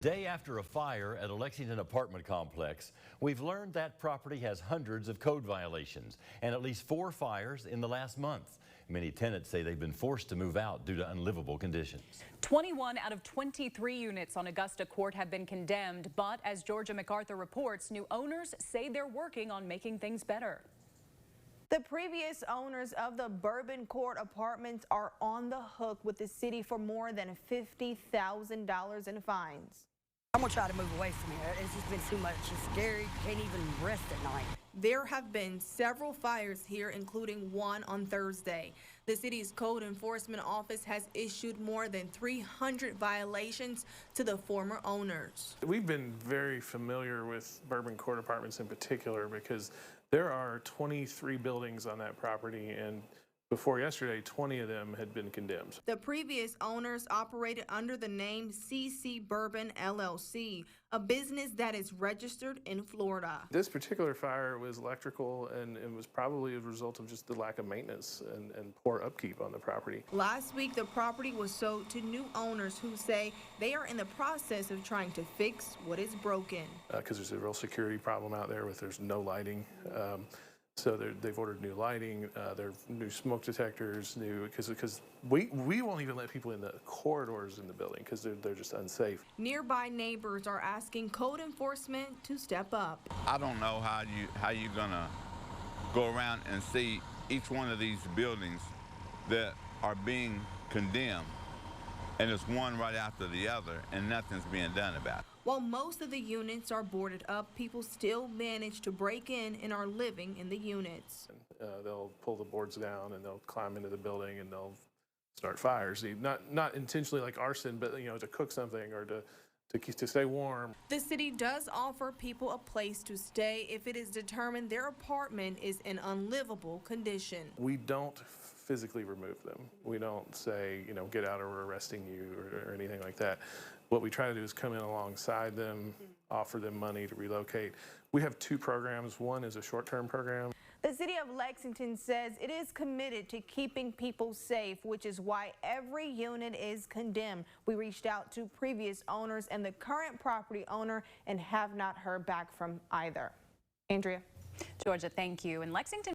Day after a fire at a Lexington apartment complex, we've learned that property has hundreds of code violations and at least 4 fires in the last month. Many tenants say they've been forced to move out due to unlivable conditions. 21 out of 23 units on Augusta Court have been condemned, but as Georgia MacArthur reports, new owners say they're working on making things better. The previous owners of the Bourbon Court apartments are on the hook with the city for more than $50,000 in fines. I'm gonna try to move away from here. It's just been too much. It's scary. Can't even rest at night. There have been several fires here, including one on Thursday. The city's code enforcement office has issued more than 300 violations to the former owners. We've been very familiar with Bourbon Court Apartments in particular because there are 23 buildings on that property, and before yesterday, 20 of them had been condemned. The previous owners operated under the name CC Bourbon LLC, a business that is registered in Florida. This particular fire was electrical, and it was probably a result of just the lack of maintenance and poor upkeep on the property. Last week, the property was sold to new owners who say they are in the process of trying to fix what is broken. Because there's a real security problem out there with there's no lighting. So they've ordered new lighting, there are new smoke detectors, because we won't even let people in the corridors in the building because they're just unsafe. Nearby neighbors are asking code enforcement to step up. I don't know how you're gonna go around and see each one of these buildings that are being condemned, and it's one right after the other, and nothing's being done about it. While most of the units are boarded up, people still manage to break in and are living in the units. They'll pull the boards down and they'll climb into the building and they'll start fires. Not intentionally like arson, but to cook something or to stay warm. The city does offer people a place to stay if it is determined their apartment is in unlivable condition. We don't physically remove them. We don't say, get out or we're arresting you or anything like that. What we try to do is come in alongside them, offer them money to relocate. We have 2 programs. One is a short-term program. The city of Lexington says it is committed to keeping people safe, which is why every unit is condemned. We reached out to previous owners and the current property owner and have not heard back from either. Andrea. Georgia, thank you. In Lexington.